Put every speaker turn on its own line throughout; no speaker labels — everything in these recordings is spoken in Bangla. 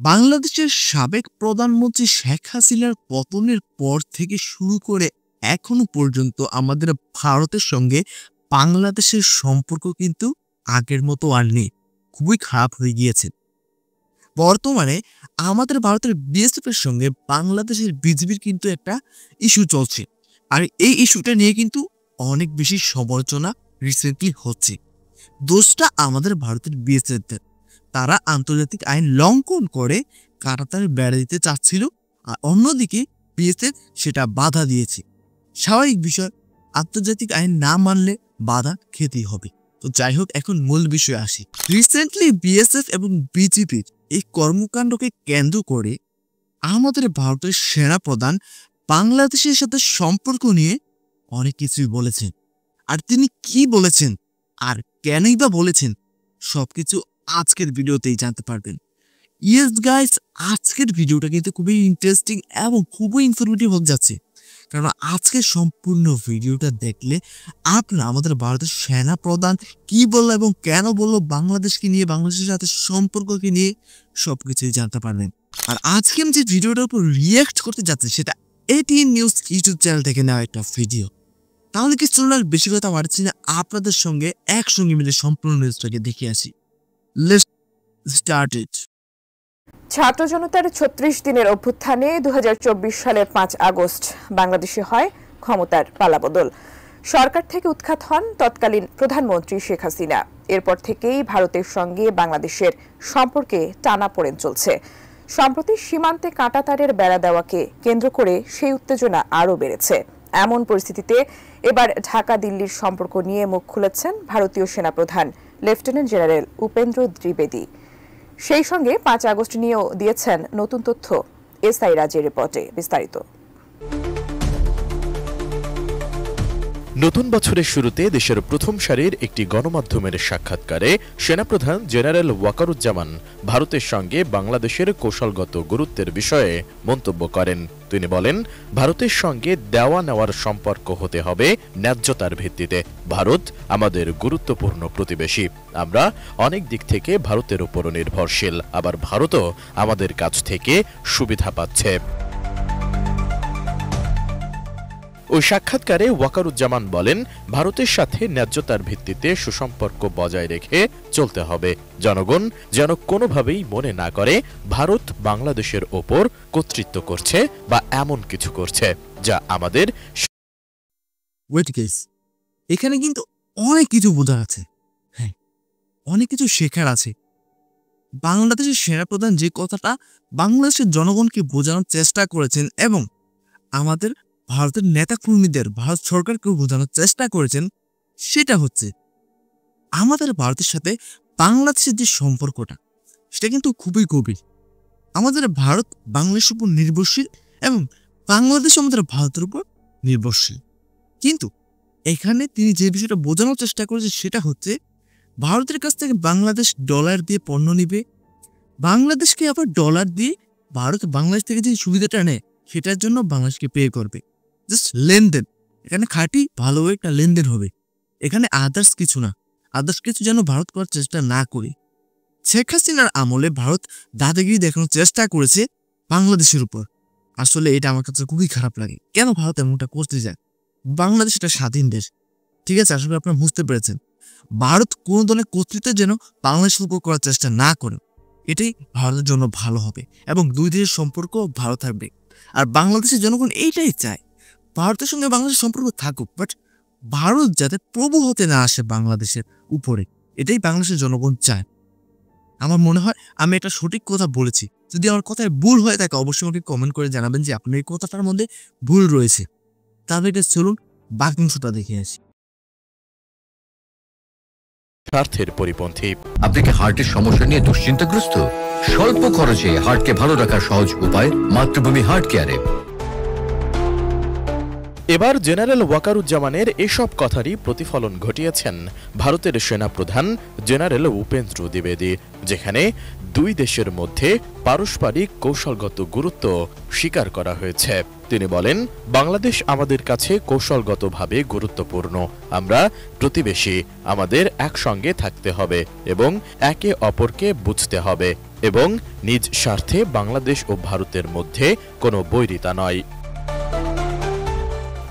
বাংলাদেশের সাবেক প্রধানমন্ত্রী শেখ হাসিনার পতনের পর থেকে শুরু করে এখনো পর্যন্ত আমাদের ভারতের সঙ্গে বাংলাদেশের সম্পর্ক কিন্তু আগের মতো আর নেই, খুবই খারাপ হয়ে গিয়েছে। বর্তমানে আমাদের ভারতের বিএসএফ এর সঙ্গে বাংলাদেশের বিজিবির কিন্তু একটা ইস্যু চলছে, আর এই ইস্যুটা নিয়ে কিন্তু অনেক বেশি সমালোচনা রিসেন্টলি হচ্ছে। দোষটা আমাদের ভারতের বিএসএফ, তারা আন্তর্জাতিক আইন লঙ্ঘন করে কাঁটাতারে বেড়া দিতে চাচ্ছিল, আর অন্যদিকে বিএসএফ সেটা বাধা দিয়েছে। স্বাভাবিক বিষয়, আন্তর্জাতিক আইন না মানলে বাধা খেতেই হবে। তো যাই হোক, এখন মূল বিষয়ে আসি। রিসেন্টলি বিএসএফ এবং বিজিবির এই কর্মকাণ্ডকে কেন্দ্র করে আমাদের ভারতের সেনাপ্রধান বাংলাদেশের সাথে সম্পর্ক নিয়ে অনেক কিছুই বলেছেন। আর তিনি কি বলেছেন আর কেনই বা বলেছেন, সবকিছু আজকের ভিডিওতেই জানতে পারবেন। ইয়েস গাইস, আজকের ভিডিওটা কিন্তু খুবই ইন্টারেস্টিং এবং খুবই ইনফরমেটিভ হতে যাচ্ছে, কারণ আজকের সম্পূর্ণ ভিডিওটা দেখলে আপনারা আমাদের ভারতের সেনা প্রধান কি বললো এবং কেন বললো বাংলাদেশকে নিয়ে, বাংলাদেশের সাথে সম্পর্ককে নিয়ে সবকিছুই জানতে পারবেন। আর আজকে আমি যে ভিডিওটার উপর রিয়াক্ট করতে যাচ্ছি সেটা এটিএন নিউজ ইউটিউব চ্যানেল থেকে নেওয়া একটা ভিডিও। তাহলে কি চলুন আর বেশি কথা বাড়ছি না, আপনাদের সঙ্গে একসঙ্গে মিলে সম্পূর্ণ নিউজটাকে দেখে আসি। Let's start it.
ছাত্র জনতার ৩৬ দিনের অভ্যুত্থানে ২০২৪ সালের ৫ আগস্ট বাংলাদেশে হয় ক্ষমতার পালাবদল। সরকার থেকে উৎখাত হন তৎকালীন প্রধানমন্ত্রী শেখ হাসিনা। এরপর থেকেই ভারতের সঙ্গে বাংলাদেশের সম্পর্কে টানাপোড়েন চলছে। সম্প্রতি সীমান্তে কাঁটাতারের বেড়া দেওয়াকে কেন্দ্র করে সেই উত্তেজনা আরও বেড়েছে। এমন পরিস্থিতিতে এবার ঢাকা দিল্লির সম্পর্ক নিয়ে মুখ খুলেছেন ভারতীয় সেনাপ্রধান লেফটেন্যান্ট জেনারেল উপেন্দ্র দ্বিবেদী। সেই সঙ্গে ৫ আগস্ট নিয়েও দিয়েছেন নতুন তথ্য। এসআই রাজের রিপোর্টে বিস্তারিত।
নতুন বছরের শুরুতে দেশের প্রথম সারির একটি গণমাধ্যমের সাক্ষাৎকারে সেনাপ্রধান জেনারেল ওয়াকারুজ্জামান ভারতের সঙ্গে বাংলাদেশের কৌশলগত গুরুত্বের বিষয়ে মন্তব্য করেন। তিনি বলেন, ভারতের সঙ্গে দেওয়া নেওয়ার সম্পর্ক হতে হবে ন্যায্যতার ভিত্তিতে। ভারত আমাদের গুরুত্বপূর্ণ প্রতিবেশী। আমরা অনেক দিক থেকে ভারতের উপর নির্ভরশীল, আবার ভারতও আমাদের কাছ থেকে সুবিধা পাচ্ছে। ওই সাক্ষাৎকারে ওয়াকারুজ্জামান বলেন, ভারতের সাথে ন্যায্যতার ভিত্তিতে সুসম্পর্ক বজায় রেখে চলতে হবে। জনগণ যেন কোনোভাবেই মনে না করে ভারত বাংলাদেশের ওপর কর্তৃত্ব করছে বা এমন কিছু করছে যা আমাদের।
এখানে কিন্তু অনেক কিছু বোঝার আছে, হ্যাঁ, অনেক কিছু শেখার আছে। বাংলাদেশের সেনাপ্রধান যে কথাটা বাংলাদেশের জনগণকে বোঝানোর চেষ্টা করেছেন এবং আমাদের ভারতের নেতাকর্মীদের, ভারত সরকারকেও বোঝানোর চেষ্টা করেছেন, সেটা হচ্ছে আমাদের ভারতের সাথে বাংলাদেশের যে সম্পর্কটা সেটা কিন্তু খুবই গভীর। আমাদের ভারত বাংলাদেশের উপর নির্ভরশীল এবং বাংলাদেশ আমাদের ভারতের উপর নির্ভরশীল। কিন্তু এখানে তিনি যে বিষয়টা বোঝানোর চেষ্টা করেছেন সেটা হচ্ছে ভারতের কাছ থেকে বাংলাদেশ ডলার দিয়ে পণ্য নিবে, বাংলাদেশকে আবার ডলার দিয়ে ভারত বাংলাদেশ থেকে যে সুবিধাটা নেয় সেটার জন্য বাংলাদেশকে পে করবে। জাস্ট লেনদেন, এখানে খাঁটি ভালো একটা লেনদেন হবে, এখানে আদার্স কিছু না। আদার্স কিছু যেন ভারত করার চেষ্টা না করে। শেখ হাসিনার আমলে ভারত দাদাগিরি দেখানোর চেষ্টা করেছে বাংলাদেশের উপর। আসলে এটা আমার কাছে খুবই খারাপ লাগে। কেন ভারত এমনটা করতে যায়? বাংলাদেশ একটা স্বাধীন দেশ, ঠিক আছে, আসলে আপনারা বুঝতে পেরেছেন। ভারত কোনো ধরনের কর্তৃত্ব যেন বাংলাদেশের উপর করার চেষ্টা না করে, এটাই ভারতের জন্য ভালো হবে এবং দুই দেশের সম্পর্ক ভালো থাকবে। আর বাংলাদেশের জনগণ এইটাই চায়, ভারতের সঙ্গে বাংলাদেশের সম্পর্ক থাকুক, বাট ভারত যাতে প্রভু হতে না আসে বাংলাদেশের উপরে, এটাই বাংলাদেশের জনগণ চায়। আমার মনে হয় আমি একটা সঠিক কথা বলেছি। যদি আমার কথায় ভুল হয়ে থাকে অবশ্যই আমাকে কমেন্ট করে জানাবেন যে আপনার এই কথাটার মধ্যে ভুল রয়েছে। তাহলে এটা চলুন বাকি অংশটা দেখে আসি।
স্বার্থের পরিপন্থী।
আপনি কি হার্টের সমস্যা নিয়ে দুশ্চিন্তাগ্রস্ত? স্বল্প খরচে হার্টকে ভালো রাখার সহজ উপায় মাতৃভূমি হার্ট কেয়ারে।
এবার জেনারেল ওয়াকারুজ্জামানের এসব কথারই প্রতিফলন ঘটিয়েছেন ভারতের সেনাপ্রধান জেনারেল উপেন্দ্র দ্বিবেদী, যেখানে দুই দেশের মধ্যে পারস্পরিক কৌশলগত গুরুত্ব স্বীকার করা হয়েছে। তিনি বলেন, বাংলাদেশ আমাদের কাছে কৌশলগতভাবে গুরুত্বপূর্ণ। আমরা প্রতিবেশী, আমাদের একসঙ্গে থাকতে হবে এবং একে অপরকে বুঝতে হবে এবং নিজ স্বার্থে বাংলাদেশ ও ভারতের মধ্যে কোনো বৈরিতা নয়।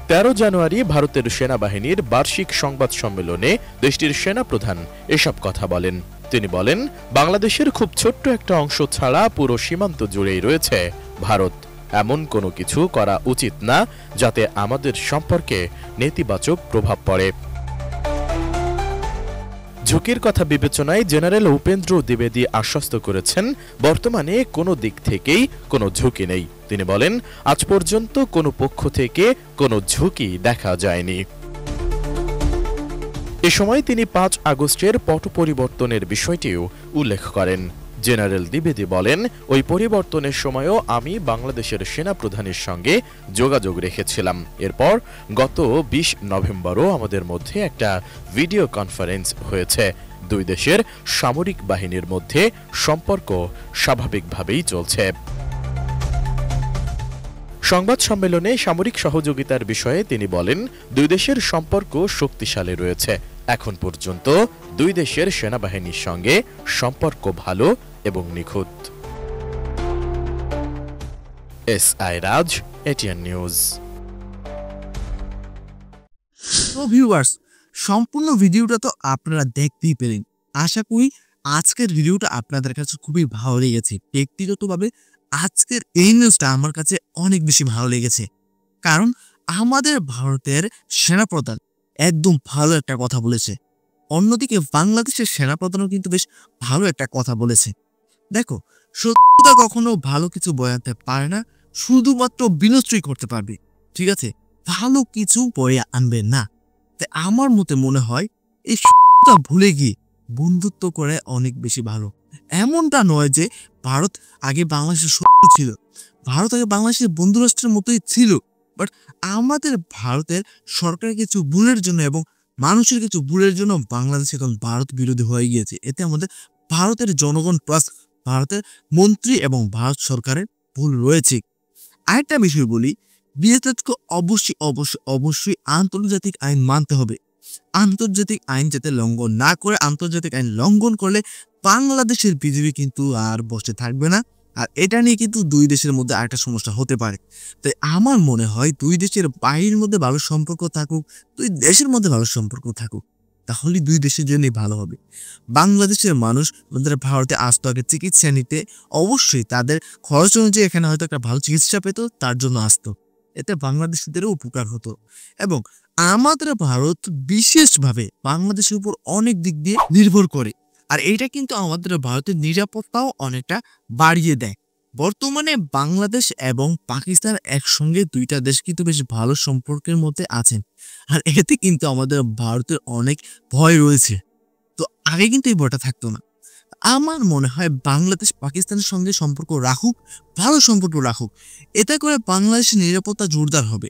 13 জানুয়ারি ভারতের সেনাবাহিনীর বার্ষিক সংবাদ সম্মেলনে দেশটির সেনাপ্রধান এসব কথা বলেন। তিনি বলেন, বাংলাদেশের খুব ছোট্ট একটা অংশ ছাড়া পুরো সীমান্ত জুড়েই রয়েছে ভারত। এমন কোনো কিছু করা উচিত না যাতে আমাদের সম্পর্কে নেতিবাচক প্রভাব পড়ে। ঝুঁকির কথা বিবেচনায় জেনারেল উপেন্দ্র দ্বিবেদী আশ্বস্ত করেছেন, বর্তমানে কোনো দিক থেকেই কোনো ঝুঁকি নেই। তিনি বলেন, আজ পর্যন্ত কোনো পক্ষ থেকে কোনো ঝুঁকি দেখা যায়নি। এ সময় তিনি 5 আগস্টের পট পরিবর্তনের বিষয়টিও উল্লেখ করেন। জেনারেল দ্বিবেদী বলেন, ওই পরিবর্তনের সময়ও আমি বাংলাদেশের সেনাপ্রধানের সঙ্গে যোগাযোগ রেখেছিলাম। এরপর গত 20 নভেম্বরও আমাদের মধ্যে একটা ভিডিও কনফারেন্স হয়েছে। দুই দেশের সামরিক বাহিনীর মধ্যে সম্পর্ক স্বাভাবিকভাবেই চলছে। সংবাদ সম্মেলনে সামরিক সহযোগিতার বিষয়ে তিনি বলেন, দুই দেশের সম্পর্ক শক্তিশালী রয়েছে। এখন পর্যন্ত দুই দেশের সেনাবাহিনীর সঙ্গে সম্পর্ক ভালো এবং নিখুঁত। এসআই রাজ, এটিএন নিউজ।
তো ভিউয়ার্স, সম্পূর্ণ ভিডিওটা তো আপনারা দেখতেই পেলেন। আশা করি আজকের ভিডিওটা আপনাদের কাছে খুবই ভালো লেগেছে। ব্যক্তিগতভাবে আজকের এই নিউজটা আমার কাছে অনেক বেশি ভালো লেগেছে, কারণ আমাদের ভারতের সেনাপ্রধান একদম ভালো একটা কথা বলেছে। অন্যদিকে বাংলাদেশের সেনাপ্রধানও কিন্তু বেশ ভালো একটা কথা বলেছে। দেখো, শত্রুতা কখনো ভালো কিছু বয়াতে পারে না, শুধুমাত্র বিনষ্টই করতে পারবে। ঠিক আছে, ভালো কিছু বয়ে আনবে না। তাই আমার মতে মনে হয় এই শত্রুতা ভুলে গিয়ে বন্ধুত্ব করে অনেক বেশি ভালো। এমনটা নয় যে ভারত আগে বাংলাদেশের শত্রু ছিল, ভারত আগে বাংলাদেশের বন্ধু রাষ্ট্রের মতোই ছিল, বাট আমাদের ভারতের সরকারের কিছু ভুলের জন্য এবং মানুষের কিছু ভুলের জন্য বাংলাদেশ এখন ভারত বিরোধী হয়ে গিয়েছে। এতে আমাদের ভারতের জনগণ প্লাস ভারতের মন্ত্রী এবং ভারত সরকারের ভুল রয়েছে। আরেকটা বিষয় বলি, বিএসএফকে অবশ্যই অবশ্যই অবশ্যই আন্তর্জাতিক আইন মানতে হবে। আন্তর্জাতিক আইন যাতে লঙ্ঘন না করে, আন্তর্জাতিক আইন লঙ্ঘন করলে বাংলাদেশের বিজেপি কিন্তু আর বসে থাকবে না। আর এটা নিয়ে কিন্তু দুই দেশের মধ্যে আরেকটা সমস্যা হতে পারে। তাই আমার মনে হয় দুই দেশের বাইরের মধ্যে ভালো সম্পর্ক থাকুক, দুই দেশের মধ্যে ভালো সম্পর্ক থাকুক, তাহলে দুই দেশের জন্যই ভালো হবে। বাংলাদেশের মানুষ আমাদের ভারতে আসতো আগে চিকিৎসা নিতে, অবশ্যই তাদের খরচ অনুযায়ী এখানে হয়তো একটা ভালো চিকিৎসা পেত, তার জন্য আসতো। এতে বাংলাদেশিদেরও উপকার হতো। এবং আমাদের ভারত বিশেষভাবে বাংলাদেশের উপর অনেক দিক দিয়ে নির্ভর করে, আর এইটা কিন্তু আমাদের ভারতের নিরাপত্তাও অনেকটা বাড়িয়ে দেয়। বর্তমানে বাংলাদেশ এবং পাকিস্তান একসঙ্গে দুইটা দেশ কিন্তু বেশ ভালো সম্পর্কের মধ্যে আছেন, আর এতে কিন্তু আমাদের ভারতের অনেক ভয় রয়েছে। তো আগে কিন্তু এই ভয়টা থাকতো না। আমার মনে হয় বাংলাদেশ পাকিস্তানের সঙ্গে সম্পর্ক রাখুক, ভালো সম্পর্ক রাখুক, এতে করে বাংলাদেশের নিরাপত্তা জোরদার হবে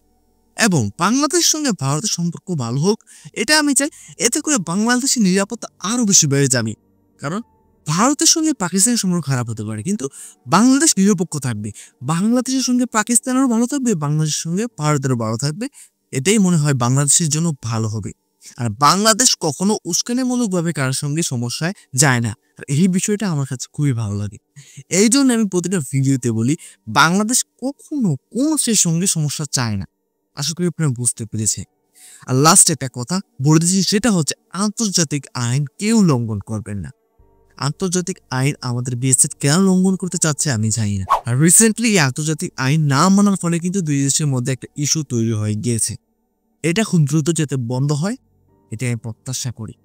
এবং বাংলাদেশের সঙ্গে ভারতের সম্পর্ক ভালো হোক, এটা আমি চাই। এতে করে বাংলাদেশের নিরাপত্তা আরো বেশি বেড়ে যাবে। কারণ ভারতের সঙ্গে পাকিস্তানের সম্পর্ক খারাপ হতে পারে, কিন্তু বাংলাদেশ নিরপেক্ষ থাকবে। বাংলাদেশের সঙ্গে পাকিস্তানেরও ভালো থাকবে, বাংলাদেশের সঙ্গে ভারতেরও ভালো থাকবে। এটাই মনে হয় বাংলাদেশের জন্য ভালো হবে। আর বাংলাদেশ কখনো উস্কানিমূলকভাবে কারোর সঙ্গে সমস্যায় যায় না, আর এই বিষয়টা আমার কাছে খুবই ভালো লাগে। এই জন্য আমি প্রতিটা ভিডিওতে বলি, বাংলাদেশ কখনো কোনো সঙ্গে সমস্যা চায় না। আশা করি আপনারা বুঝতে পেরেছে। আর লাস্ট একটা কথা বলে দিচ্ছি, সেটা হচ্ছে আন্তর্জাতিক আইন কেউ লঙ্ঘন করবেন না। আন্তর্জাতিক আইন আমাদের বিএসএফ কেন লঙ্ঘন করতে চাচ্ছে আমি জানি না। আর রিসেন্টলি এই আন্তর্জাতিক আইন না মানার ফলে কিন্তু দুই দেশের মধ্যে একটা ইস্যু তৈরি হয়ে গিয়েছে। এটা খুব দ্রুত যাতে বন্ধ হয়, এটা আমি প্রত্যাশা করি।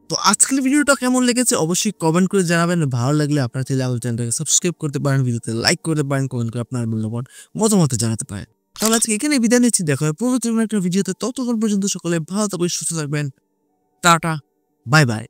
তো আজকের ভিডিওটা কেমন লেগেছে অবশ্যই কমেন্ট করে জানাবেন। ভালো লাগলে আপনারা চাইলে আমার চ্যানেলটাকে সাবস্ক্রাইব করতে পারেন, ভিডিওতে লাইক করতে পারেন, কমেন্ট করে আপনার মূল্যবান মতামত জানাতে পারেন। তাহলে আজকে এখানে বিদায় নিচ্ছি, দেখা হবে পরবর্তী একটা ভিডিওতে। ততক্ষণ পর্যন্ত সকলে ভালো থাকবেন, সুস্থ থাকবেন। Tata, bye bye.